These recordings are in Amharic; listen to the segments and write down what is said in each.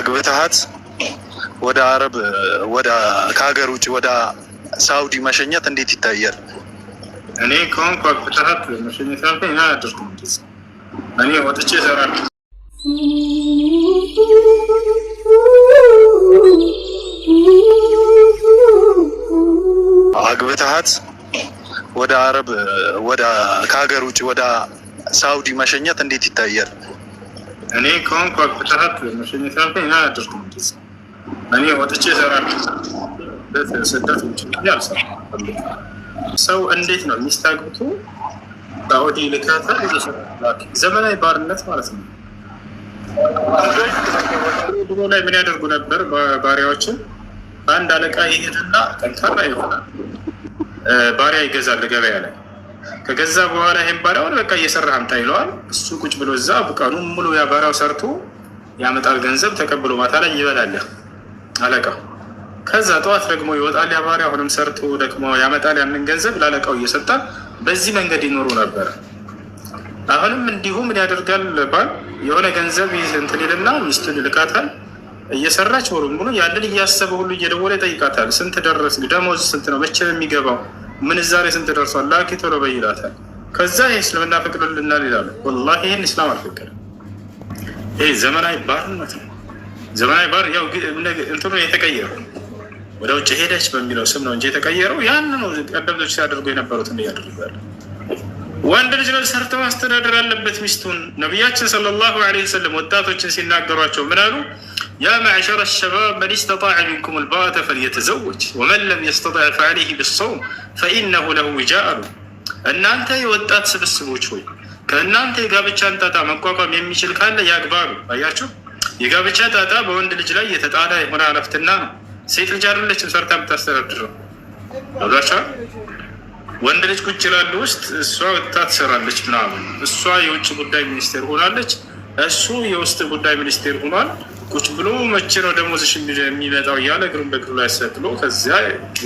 አግብተሃት ወደ አረብ ወደ ከሀገር ውጭ ወደ ሳውዲ መሸኘት እንዴት ይታያል? እኔ ከሆንኩ አግብተሃት መሸኘት ያልከኝ ና አድርጉም እኔ ወጥቼ እሰራለሁ። አግብተሃት ወደ አረብ ወደ ከሀገር ውጭ ወደ ሳውዲ መሸኘት እንዴት ይታያል? እኔ ከሆንኩ አግብተሃት መሸኘት ያልከኝ ና አድርጉም እኔ ወጥቼ እሰራለሁ። ስደት ውጭ ያልሰራ ሰው እንዴት ነው ሚስት አግብቶ ሳውዲ ልካታ ዘመናዊ ባርነት ማለት ነው። ድሮ ላይ ምን ያደርጉ ነበር? ባሪያዎችን አንድ አለቃ ይሄድና ጠንካራ ይሆናል ባሪያ ይገዛል ገበያ ላይ። ከገዛ በኋላ ይሄን ባሪያውን በቃ እየሰራህ አምጣ ይለዋል። እሱ ቁጭ ብሎ እዛ ቀኑን ሙሉ ያ ባሪያው ሰርቶ ያመጣል ገንዘብ ተቀብሎ ማታ ላይ ይበላል አለቃ። ከዛ ጠዋት ደግሞ ይወጣል ያ ባሪያ አሁንም ሰርቶ ደግሞ ያመጣል ያንን ገንዘብ ላለቃው እየሰጣ በዚህ መንገድ ይኖሩ ነበር። አሁንም እንዲሁ ምን ያደርጋል? ባል የሆነ ገንዘብ እንትን ይልና ሚስቱን ይልካታል። እየሰራች ወሩን ሙሉ ያንን እያሰበ ሁሉ እየደወለ ይጠይቃታል። ስንት ደረስ? ደሞዝ ስንት ነው? መቼ ነው የሚገባው? ምንዛሬ ስንት ደርሷል? ላኪ ቶሎ በይ ይላታል። ከዛ ይሄ እስልምና ፈቅዶልናል ይላሉ። ወላሂ ይሄን እስላም አልፈቀደም። ይሄ ዘመናዊ ባርነት ነው። ዘመናዊ ባር ያው እንትኑ የተቀየረው ወደ ውጭ ሄደች በሚለው ስም ነው እንጂ የተቀየረው ያን ነው። ቀደምቶች ሲያደርጉ የነበሩትን እያደርጋሉ። ወንድ ልጅ ነው ሰርቶ ማስተዳደር አለበት ሚስቱን። ነቢያችን ሰለላሁ ዐለይሂ ወሰለም ወጣቶችን ሲናገሯቸው ምን አሉ? ያ መዕሸረ ሸባብ መን ስተጣዐ ሚንኩም ልባአተ ፈልየተዘወጅ ወመን ለም የስተጣዕ ፈዐለይሂ ቢሶም ፈኢነሁ ለሁ ዊጃእ አሉ። እናንተ የወጣት ስብስቦች ሆይ ከእናንተ የጋብቻን ጣጣ መቋቋም የሚችል ካለ ያግባሉ። አያችሁ፣ የጋብቻ ጣጣ በወንድ ልጅ ላይ የተጣለ የሆነ አለፍትና ነው። ሴት ልጅ አይደለችም ሰርታ የምታስተዳድረው። አብራቸዋል ወንድ ልጅ ቁጭ ላሉ ውስጥ እሷ ወጥታ ትሰራለች ምናምን። እሷ የውጭ ጉዳይ ሚኒስቴር ሆናለች፣ እሱ የውስጥ ጉዳይ ሚኒስቴር ሆኗል። ቁጭ ብሎ መቼ ነው ደሞዝሽ የሚመጣው እያለ እግሩን በእግሩ ላይ ሰቅሎ ከዚያ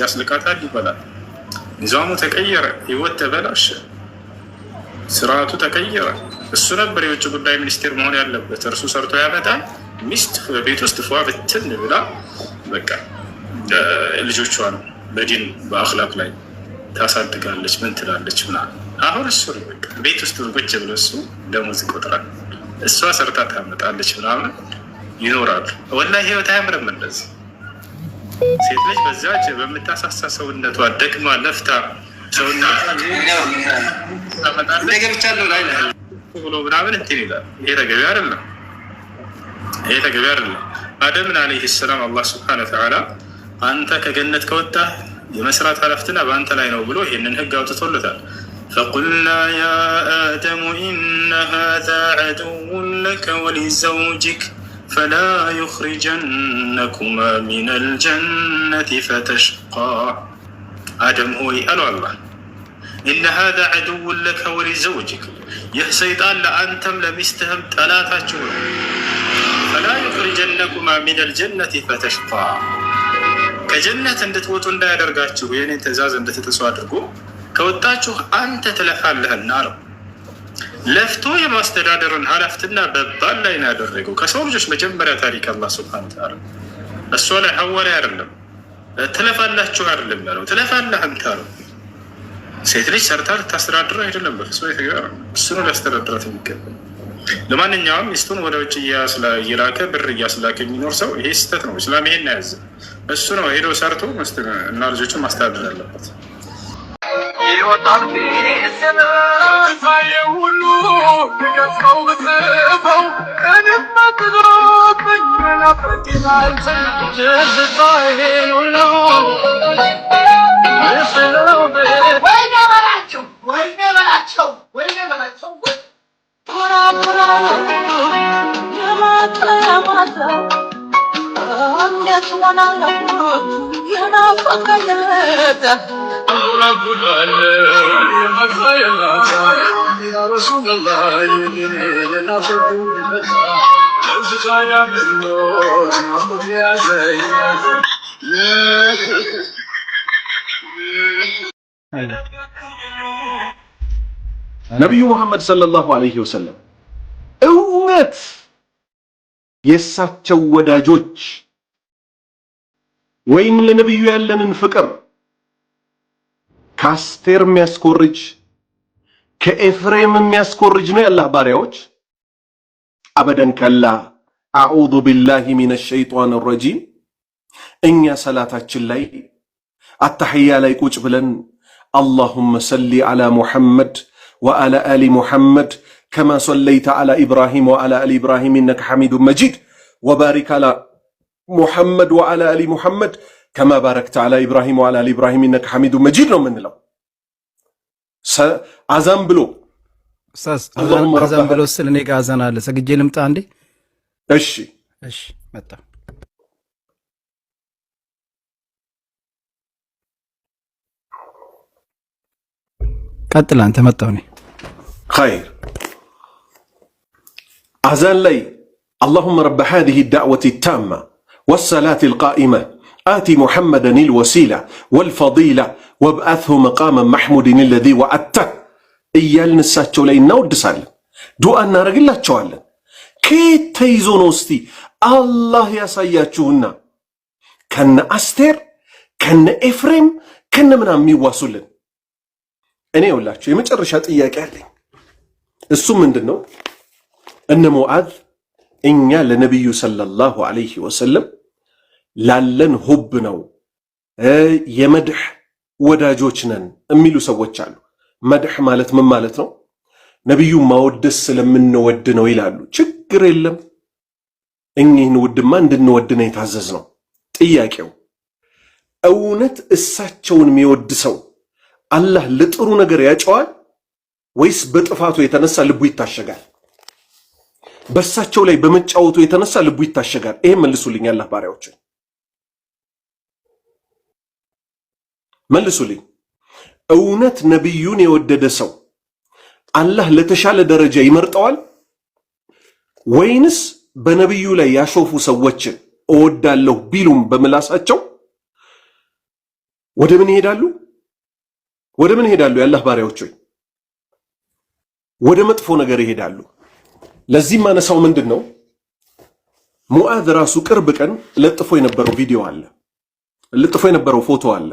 ያስልቃታል፣ ይበላል። ኒዛሙ ተቀየረ፣ ህይወት ተበላሸ፣ ስርዓቱ ተቀየረ። እሱ ነበር የውጭ ጉዳይ ሚኒስቴር መሆን ያለበት። እርሱ ሰርቶ ያመጣል። ሚስት ቤት ውስጥ ፏ ብትን ብላ በቃ ልጆቿን በዲን በአክላቅ ላይ ታሳድጋለች። ምን ትላለች ምናምን። አሁን እሱ ቤት ውስጥ ቁጭ ብሎ እሱ ደሞዝ ይቆጥራል፣ እሷ ሰርታ ታመጣለች ምናምን ይኖራሉ። ወላሂ ህይወት አያምርም እንደዚህ። ሴት ልጅ በዛች በምታሳሳ ሰውነቷ ደክማ ለፍታ ሰውነቷ ብሎ ምናምን እንትን ይላል። ይሄ ተገቢ አይደለም። ይሄ ተገቢ አይደለም። አደምን አለይሂ ሰላም አላህ ሱብሓነሁ ወተዓላ አንተ ከገነት ከወጣህ የመስራት ኃላፊነት በአንተ ላይ ነው ብሎ ይህንን ህግ አውጥቶለታል። ፈቁልና ያ አደሙ ኢነ ሃዛ ዐዱውን ለከ ወሊዘውጅክ ፈላ ዩኽሪጀነኩማ ሚነል ጀነቲ ፈተሽቃ። አደም ሆይ አሉ አላህ ኢነ ሃዛ ዐዱውን ለከ ወሊዘውጅክ፣ ይህ ሰይጣን ለአንተም ለሚስትህም ጠላታችሁ ነው። ፈላ ዩኽሪጀነኩማ ሚነል ጀነቲ ፈተሽቃ፣ ከጀነት እንድትወጡ እንዳያደርጋችሁ የኔን ትእዛዝ እንድትጥሱ አድርጎ ከወጣችሁ አንተ ትለፋለህና ነው። ለፍቶ የማስተዳደርን ኃላፊነት በባል ላይ ነው ያደረገው። ከሰው ልጆች መጀመሪያ ታሪክ አላህ ሱብሓነሁ ወተዓላ እሷ ላይ ሐዋ ላይ አይደለም ትለፋላችሁ አይደለም ያለው፣ ትለፋለህ አንተ ነው። ሴት ልጅ ሰርታ ልታስተዳድር አይደለም በፍጹም የተገባ እሱ ነው ሊያስተዳድራት የሚገባ። ለማንኛውም ሚስቱን ወደ ውጭ እየላከ ብር እያስላከ የሚኖር ሰው ይሄ ስህተት ነው። እስላም ይሄን ያዘ። እሱ ነው ሄዶ ሰርቶ እና ልጆቹን ማስተዳደር አለበት። ነቢዩ ሙሐመድ ሰለላሁ ዐለይሂ ወሰለም እውነት የሳቸው ወዳጆች ወይም ለነብዩ ያለንን ፍቅር ከአስቴር የሚያስኮርጅ ከኤፍሬም የሚያስኮርጅ ነው ያላህ ባሪያዎች? አበደን ከላ። አዑዙ ቢላሂ ሚነ ሸይጧን ረጂም። እኛ ሰላታችን ላይ አተሕያ ላይ ቁጭ ብለን አላሁመ ሰሊ ዐላ ሙሐመድ ወዐላ አሊ ሙሐመድ ከማ ሰለይተ ዐላ ኢብራሂም ወዐላ አሊ ኢብራሂም ኢነከ ሐሚዱን መጂድ ወባሪክ ዐላ ሙሐመድ ወዐላ አሊ ሙሐመድ ከማ ባረክተ ዐላ ኢብራሂም ወዐላ አሊ ኢብራሂም ኢነከ ሐሚዱን መጂድ ነው የምንለው። አዛን ብሎ አዛን ብሎ ስል እኔ ጋር አዛን አለ። ሰግጄ ልምጣ አንዴ? እሺ መጣ። ቀጥል አንተ። መጣሁ እኔ። ኸይር። አዛን ላይ اللهم رب هذه الدعوة التامة والصلاة القائمة آتي محمدا الوسيلة والفضيلة وابعثه مقاما محمود الذي وعدته እያልን እሳቸው ላይ እናወድሳለን፣ ዱዓ እናደርግላቸዋለን። ከየት ተይዞ ነው እስቲ አላህ ያሳያችሁና ከነ አስቴር ከነ ኤፍሬም ከነ ምናምን የሚዋሱልን? እኔ ይኸውላችሁ የመጨረሻ ጥያቄ አለኝ። እሱ ምንድን ነው? እነ ሙዓዝ እኛ ለነቢዩ ሰለላሁ ዐለይሂ ወሰለም ላለን ሁብ ነው የመድህ ወዳጆች ነን የሚሉ ሰዎች አሉ። መድህ ማለት ምን ማለት ነው? ነቢዩ ማወደስ ስለምንወድ ነው ይላሉ። ችግር የለም፣ እኚህን ውድማ እንድንወድ ነው የታዘዝነው። ጥያቄው እውነት እሳቸውን የሚወድ ሰው አላህ ለጥሩ ነገር ያጨዋል ወይስ በጥፋቱ የተነሳ ልቡ ይታሸጋል? በእሳቸው ላይ በመጫወቱ የተነሳ ልቡ ይታሸጋል? ይሄ መልሱልኝ፣ አላህ ባሪያዎችን መልሱልኝ። እውነት ነቢዩን የወደደ ሰው አላህ ለተሻለ ደረጃ ይመርጠዋል ወይንስ በነቢዩ ላይ ያሾፉ ሰዎችን እወዳለሁ ቢሉም በምላሳቸው ወደ ምን ይሄዳሉ? ወደ ምን ይሄዳሉ? የአላህ ባሪያዎች ሆይ ወደ መጥፎ ነገር ይሄዳሉ። ለዚህ ማነሳው ምንድን ነው? ሙዓዝ ራሱ ቅርብ ቀን ለጥፎ የነበረው ቪዲዮ አለ፣ ለጥፎ የነበረው ፎቶ አለ።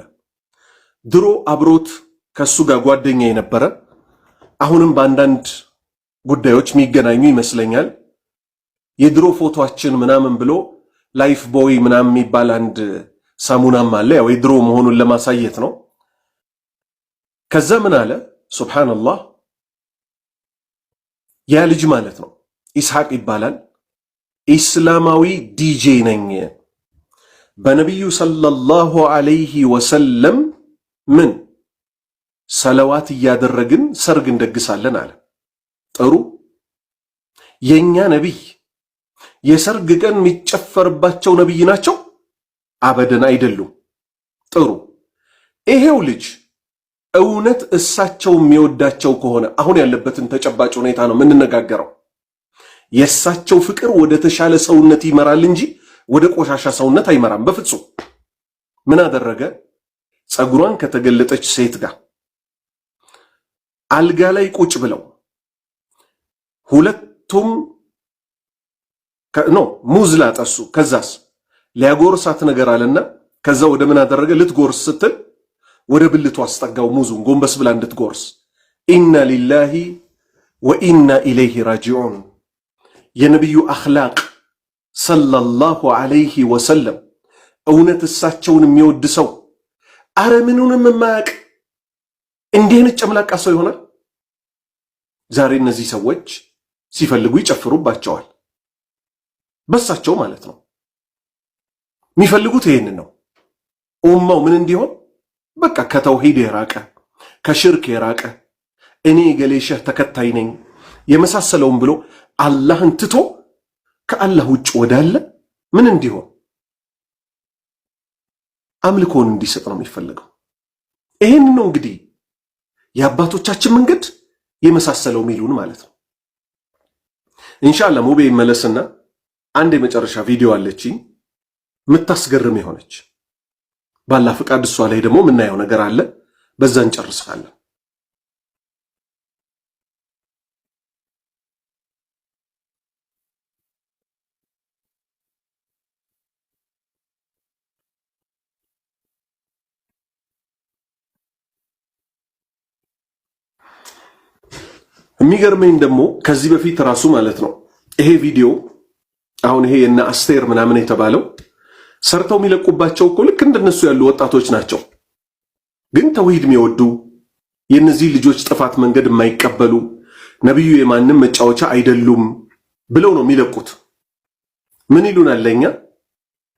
ድሮ አብሮት ከሱ ጋር ጓደኛ የነበረ አሁንም በአንዳንድ ጉዳዮች የሚገናኙ ይመስለኛል። የድሮ ፎቶአችን ምናምን ብሎ ላይፍ ቦይ ምናምን የሚባል አንድ ሳሙናም አለ። ያው የድሮ መሆኑን ለማሳየት ነው። ከዛ ምን አለ? ሱብሃንአላህ፣ ያ ልጅ ማለት ነው ኢስሐቅ ይባላል። ኢስላማዊ ዲጄ ነኝ፣ በነቢዩ ሰለላሁ ዐለይሂ ወሰለም ምን ሰለዋት እያደረግን ሰርግ እንደግሳለን አለ። ጥሩ። የኛ ነቢይ የሰርግ ቀን የሚጨፈርባቸው ነቢይ ናቸው? አበደን አይደሉም። ጥሩ። ይሄው ልጅ እውነት እሳቸው የሚወዳቸው ከሆነ አሁን ያለበትን ተጨባጭ ሁኔታ ነው የምንነጋገረው። የእሳቸው ፍቅር ወደ ተሻለ ሰውነት ይመራል እንጂ ወደ ቆሻሻ ሰውነት አይመራም በፍጹም። ምን አደረገ? ፀጉሯን ከተገለጠች ሴት ጋር አልጋ ላይ ቁጭ ብለው ሁለቱም ሙዝ ላጠሱ። ከዛስ ሊያጎርሳት ነገር አለና ከዛ ወደ ምን አደረገ? ልትጎርስ ስትል ወደ ብልቱ አስጠጋው ሙዙን ጎንበስ ብላ እንድትጎርስ። ኢና ሊላሂ ወኢና ኢለይሂ ራጂዑን። የነቢዩ አኽላቅ ሰለላሁ ዐለይሂ ወሰለም እውነት እሳቸውን የሚወድ ሰው አረ ምኑንም የማያውቅ እንዲህ አይነት ጨምላቃ ሰው ይሆናል? ዛሬ እነዚህ ሰዎች ሲፈልጉ ይጨፍሩባቸዋል፣ በሳቸው ማለት ነው። የሚፈልጉት ይሄንን ነው። ኡማው ምን እንዲሆን? በቃ ከተውሂድ የራቀ ከሽርክ የራቀ እኔ ገሌ ሸህ ተከታይ ነኝ የመሳሰለውን ብሎ አላህን ትቶ ከአላህ ውጭ ወዳለ ምን እንዲሆን? አምልኮን እንዲሰጥ ነው የሚፈልገው። ይሄን ነው እንግዲህ የአባቶቻችን መንገድ የመሳሰለው ሚሉን ማለት ነው። ኢንሻአላህ ሙቤ ይመለስና አንድ የመጨረሻ ቪዲዮ አለችኝ የምታስገርም የሆነች ባላህ ፍቃድ፣ እሷ ላይ ደግሞ የምናየው ነገር አለ። በዛ እንጨርሳለን። የሚገርመኝ ደግሞ ከዚህ በፊት ራሱ ማለት ነው ይሄ ቪዲዮ አሁን ይሄ እና አስቴር ምናምን የተባለው ሰርተው የሚለቁባቸው እኮ ልክ እንደነሱ ያሉ ወጣቶች ናቸው። ግን ተውሂድ የሚወዱ የነዚህ ልጆች ጥፋት መንገድ የማይቀበሉ ነብዩ የማንም መጫወቻ አይደሉም ብለው ነው የሚለቁት። ምን ይሉናል ለኛ?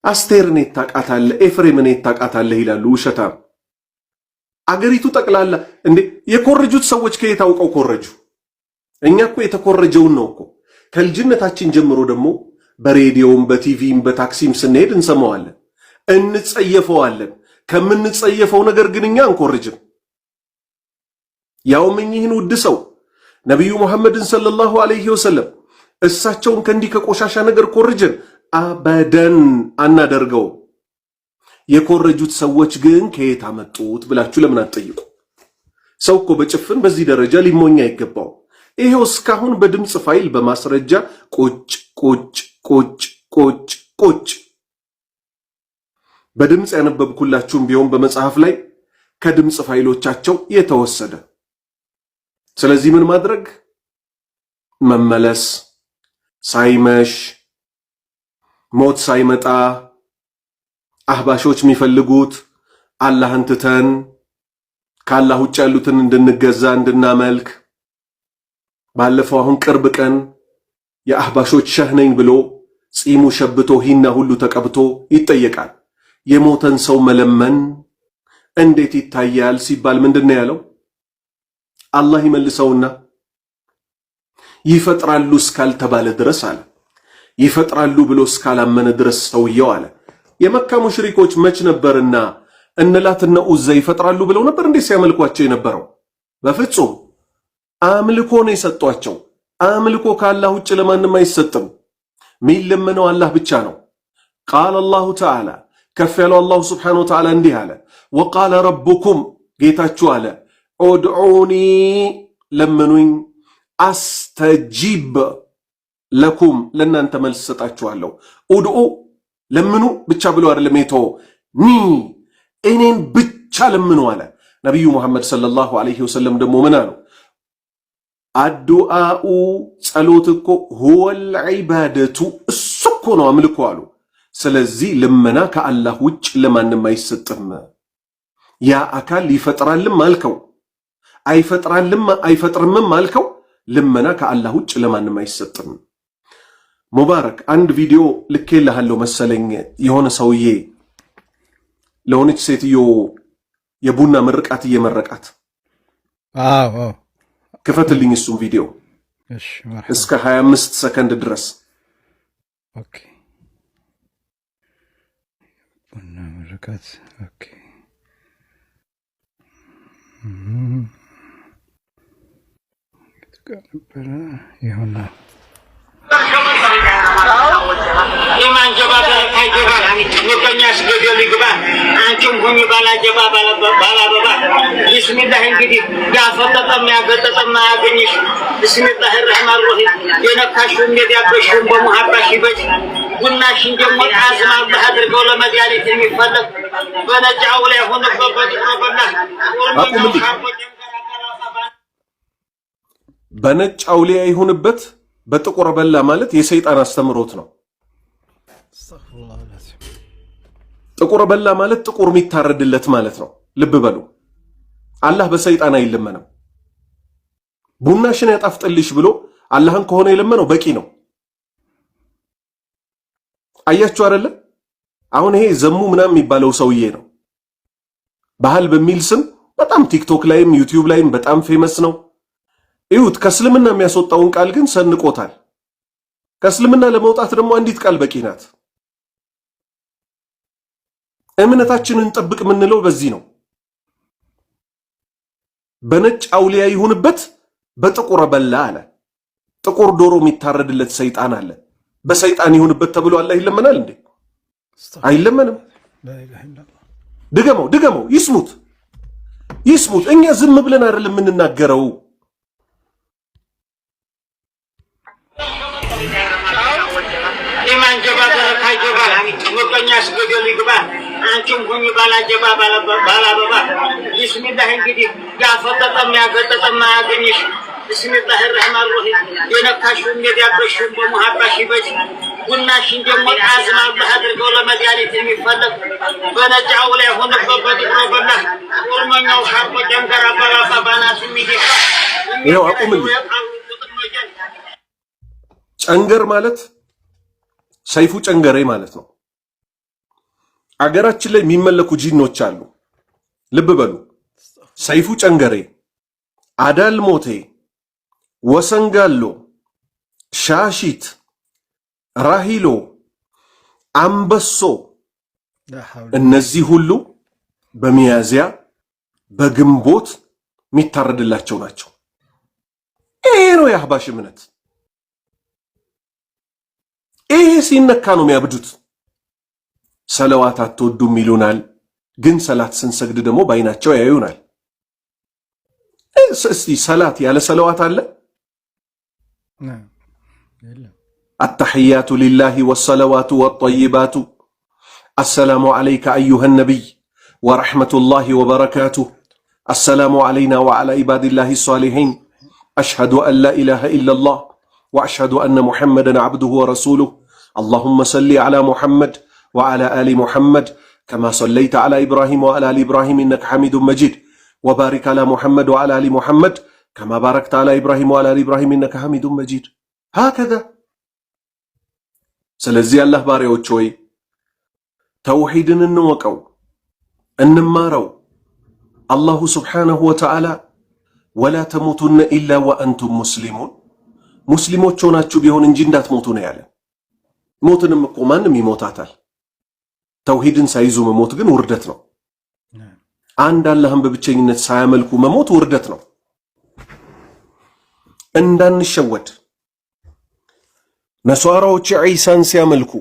አስቴርን ታቃታለህ፣ ኤፍሬምን ታቃታለህ ይላሉ። ውሸታም። አገሪቱ ጠቅላላ እንዴ የኮረጁት ሰዎች ከየት አውቀው ኮረጁ? እኛ እኮ የተኮረጀውን ነው እኮ ከልጅነታችን ጀምሮ ደግሞ በሬዲዮም በቲቪም በታክሲም ስንሄድ እንሰማዋለን፣ እንጸየፈዋለን። ከምንጸየፈው ነገር ግን እኛ አንኮርጅም። ያውም እኚህን ውድ ሰው ነቢዩ ሙሐመድን ሰለላሁ ዐለይሂ ወሰለም እሳቸውን ከእንዲህ ከቆሻሻ ነገር ኮርጀን አበደን አናደርገው። የኮረጁት ሰዎች ግን ከየት አመጡት ብላችሁ ለምን አትጠይቁ? ሰው እኮ በጭፍን በዚህ ደረጃ ሊሞኛ አይገባው። ይሄው እስካሁን በድምጽ ፋይል በማስረጃ ቁጭ ቁጭ ቁጭ ቁጭ ቁጭ በድምጽ ያነበብኩላችሁም ቢሆን በመጽሐፍ ላይ ከድምጽ ፋይሎቻቸው የተወሰደ። ስለዚህ ምን ማድረግ? መመለስ ሳይመሽ ሞት ሳይመጣ አህባሾች የሚፈልጉት አላህን ትተን ከአላህ ውጭ ያሉትን እንድንገዛ እንድናመልክ። ባለፈው አሁን ቅርብ ቀን የአህባሾች ሸህ ነኝ ብሎ ጺሙ ሸብቶ ሂና ሁሉ ተቀብቶ ይጠየቃል። የሞተን ሰው መለመን እንዴት ይታያል ሲባል ምንድነው ያለው? አላህ ይመልሰውና ይፈጥራሉ እስካልተባለ ድረስ አለ። ይፈጥራሉ ብሎ እስካላመነ ድረስ ሰውየው አለ። የመካ ሙሽሪኮች መች ነበርና እነላትና ኡዛ ይፈጥራሉ ብለው ነበር እንዴ ሲያመልኳቸው የነበረው? በፍጹም አምልኮ ነው የሰጧቸው። አምልኮ ከአላህ ውጭ ለማንም አይሰጥም። የሚለመነው አላህ ብቻ ነው። ቃል አላሁ ተዓላ ከፍ ያለው አላሁ ስብሓነሁ ወተዓላ እንዲህ አለ፣ ወቃለ ረቡኩም ጌታችሁ አለ፣ ኡድዑኒ ለምኑኝ፣ አስተጂብ ለኩም ለእናንተ መልስ ሰጣችኋለሁ። ኡድዑ ለምኑ ብቻ ብሎ አይደለም የተወው፣ እኔን ብቻ ለምኑ አለ። ነቢዩ ሙሐመድ ሰለላሁ ዐለይሂ ወሰለም ደግሞ ምን አሉ? አዱአኡ ጸሎት እኮ ሁወል ዒባደቱ እሱ እኮ ነው አምልኮ አሉ። ስለዚህ ልመና ከአላህ ውጭ ለማንም አይሰጥም። ያ አካል ይፈጥራልም አልከው አይፈጥርምም አልከው፣ ልመና ከአላህ ውጭ ለማንም አይሰጥም። ሙባረክ አንድ ቪዲዮ ልኬልሃለሁ መሰለኝ። የሆነ ሰውዬ ለሆነች ሴትዮ የቡና ምርቃት እየመረቃት። አዎ ክፈትልኝ እሱም ቪዲዮ እስከ 25 ሰከንድ ድረስ። ኦኬ ቡና ምርቃት። ኦኬ ተቀበለ ይሆናል። ኢማን ጀባ ታይጀባ ንቀኛስ ገደል ይግባ አንቺም ሁኚ ባላጀባ ባላበባ ቢስሚላህ እንግዲህ ያፈጠጠ የሚያገጠጠ ማያገኝሽ ቢስሚላህ الرحمن الرحيم የነካሽው እንደያበሽው በመሐባሽ ይበጅ ቡናሽን ደግሞ አዝማ አድርገው ለመድኃኒት የሚፈለግ በነጫው ላይ ሆነበት ረበና በነጭ አውሊያ ይሁንበት በጥቁር በላ ማለት የሰይጣን አስተምሮት ነው። ጥቁር በላ ማለት ጥቁር የሚታረድለት ማለት ነው። ልብ በሉ፣ አላህ በሰይጣን አይለመንም። ቡናሽን ያጣፍጥልሽ ብሎ አላህን ከሆነ የለመነው በቂ ነው። አያችሁ አይደለ? አሁን ይሄ ዘሙ ምናምን የሚባለው ሰውዬ ነው። ባህል በሚል ስም በጣም ቲክቶክ ላይም ዩቲዩብ ላይም በጣም ፌመስ ነው። ይሁት ከእስልምና የሚያስወጣውን ቃል ግን ሰንቆታል። ከእስልምና ለመውጣት ደግሞ አንዲት ቃል በቂ ናት። እምነታችንን ጠብቅ የምንለው በዚህ ነው። በነጭ አውሊያ ይሁንበት በጥቁር በላ አለ። ጥቁር ዶሮ የሚታረድለት ሰይጣን አለ። በሰይጣን ይሁንበት ተብሎ አላህ ይለመናል እንዴ? አይለመንም። ድገመው፣ ይስሙት። እኛ ዝም ብለን አይደለም የምንናገረው። ኢማን ጀባ ታይጀባ ንቀኛስ ገደል ይግባ አንቺም ሁኚ ባላጀባ ባላበባ ቢስሚላህ እንግዲህ ያፈጠጠ የሚያገጠጠ ማያገኝሽ ብስሚላህ الرحمن الرحيم የነካሽውን የሚያበሽውን በመሐባሽ ይበጅ ጉናሽን ደግሞ አዝማ አላህ አድርገው ለመድኃኒት የሚፈለግ በነጃው ላይ ሆነበት በድሮበላ ቁርመኛው ሻርቆ ደንገራ ባባባ ባናቱ ሚዲካ ይሄው አቁምልኝ። ጨንገር ማለት ሰይፉ ጨንገሬ ማለት ነው። አገራችን ላይ የሚመለኩ ጂኖች አሉ። ልብ በሉ። ሰይፉ ጨንገሬ፣ አዳል ሞቴ፣ ወሰንጋሎ፣ ሻሺት፣ ራሂሎ፣ አንበሶ እነዚህ ሁሉ በሚያዝያ በግንቦት የሚታረድላቸው ናቸው። ይሄ ነው የአህባሽ እምነት። ይሄ ሲነካ ነው የሚያብዱት። ሰለዋት አትወዱም ይሉናል፣ ግን ሰላት ስንሰግድ ደግሞ ባይናቸው ያዩናል። እስቲ ሰላት ያለ ሰለዋት አለ? التحيات لله والصلوات والطيبات السلام عليك أيها النبي ورحمة الله وبركاته السلام علينا وعلى عباد الله الصالحين أشهد أن لا إله إلا الله وأشهد أن محمدا عبده ورسوله اللهم صل على محمد وعلى آل محمد كما صليت على إبراهيم وعلى آل إبراهيم إنك حميد مجيد وبارك على محمد وعلى آل محمد كما باركت على إبراهيم وعلى آل إبراهيم إنك حميد مجيد هكذا. ስለዚህ አላህ ባሪያዎች ሆይ ተውሂድን እንወቀው እንማረው። አላሁ ስብሓነሁ ወተዓላ ወላ ተሙቱነ ኢላ ወአንቱም ሙስሊሙን ሙስሊሞች ሆናችሁ ቢሆን እንጂ እንዳትሞቱ ነው ያለን። ሞትንም እኮ ማንም ይሞታታል። ተውሂድን ሳይዙ መሞት ግን ውርደት ነው። አንድ አላህን በብቸኝነት ሳያመልኩ መሞት ውርደት ነው። እንዳንሸወድ ነሷራዎች ዒሳን ሲያመልኩ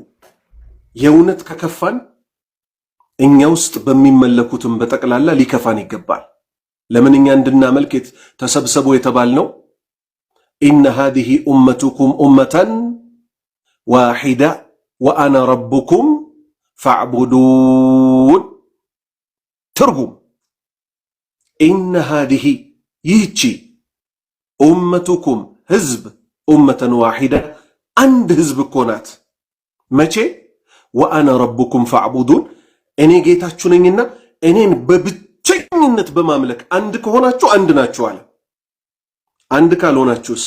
የእውነት ከከፋን እኛ ውስጥ በሚመለኩትም በጠቅላላ ሊከፋን ይገባል። ለምን እኛ እንድናመልክ ተሰብሰቡ የተባልነው ኢነ ሃዚህ ኡመቱኩም ኡመተን ዋሂዳ ወአና ረቡኩም ፈዕቡዱን። ትርጉም ኢነ ሃዚህ ይህቺ ኡመቱኩም ህዝብ ኡመተን ዋሂዳ አንድ ህዝብ እኮ ናት። መቼ ወአና ረቡኩም ፈዕቡዱን እኔ ጌታችሁ ነኝና እኔን በብቸኝነት በማምለክ አንድ ከሆናችሁ አንድ ናችሁ አለ። አንድ ካልሆናችሁስ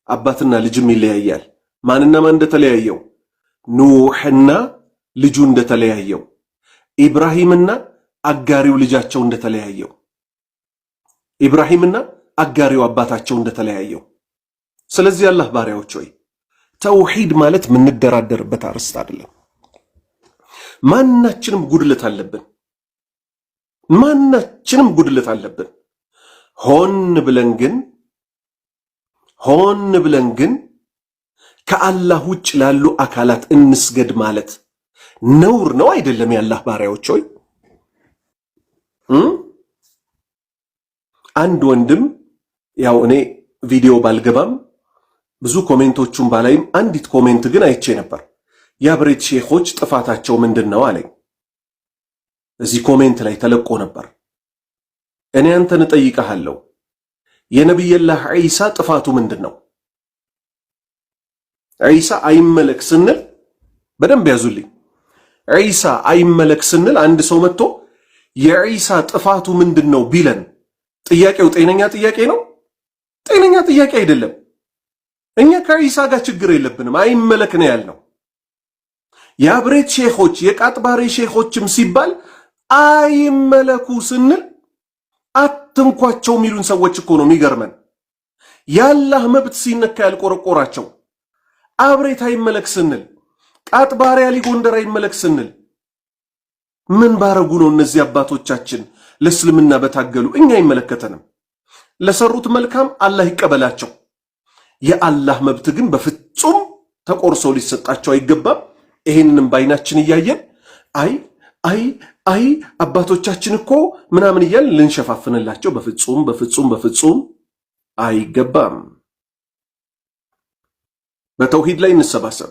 አባትና ልጅም ይለያያል። ማንና ማን እንደተለያየው? ኑሕና ልጁ እንደተለያየው፣ ኢብራሂምና አጋሪው ልጃቸው እንደተለያየው፣ ኢብራሂምና አጋሪው አባታቸው እንደተለያየው። ስለዚህ አላህ ባሪያዎች ሆይ ተውሂድ ማለት ምንደራደርበት አርስት አይደለም። ማናችንም ጉድለት አለብን። ማናችንም ጉድለት አለብን። ሆን ብለን ግን ከአላህ ውጭ ላሉ አካላት እንስገድ ማለት ነውር ነው አይደለም? የአላህ ባሪያዎች ሆይ አንድ ወንድም ያው እኔ ቪዲዮ ባልገባም ብዙ ኮሜንቶቹን ባላይም አንዲት ኮሜንት ግን አይቼ ነበር። የአብሬት ሼኾች ጥፋታቸው ምንድነው አለኝ። እዚህ ኮሜንት ላይ ተለቆ ነበር። እኔ አንተን እጠይቅሃለሁ የነብዩላህ ዒሳ ጥፋቱ ምንድነው? ዒሳ አይመለክ ስንል በደንብ ያዙልኝ። ዒሳ አይመለክ ስንል አንድ ሰው መጥቶ የዒሳ ጥፋቱ ምንድነው ቢለን ጥያቄው ጤነኛ ጥያቄ ነው? ጤነኛ ጥያቄ አይደለም። እኛ ከዒሳ ጋር ችግር የለብንም፣ አይመለክ ነው ያልነው። የአብሬት ሼኾች የቃጥባሬ ሼኾችም ሲባል አይመለኩ ስንል አትንኳቸው የሚሉን ሰዎች እኮ ነው የሚገርመን። የአላህ መብት ሲነካ ያልቆረቆራቸው አብሬት አይመለክ ስንል፣ ቃጥባሬ አሊ ጎንደር አይመለክ ስንል ምን ባረጉ ነው እነዚህ አባቶቻችን ለእስልምና በታገሉ? እኛ አይመለከተንም። ለሰሩት መልካም አላህ ይቀበላቸው። የአላህ መብት ግን በፍጹም ተቆርሶ ሊሰጣቸው አይገባም። ይሄንንም ባይናችን እያየን አይ አባቶቻችን እኮ ምናምን እያልን ልንሸፋፍንላቸው በፍጹም አይገባም። በተውሂድ ላይ እንሰባሰብ።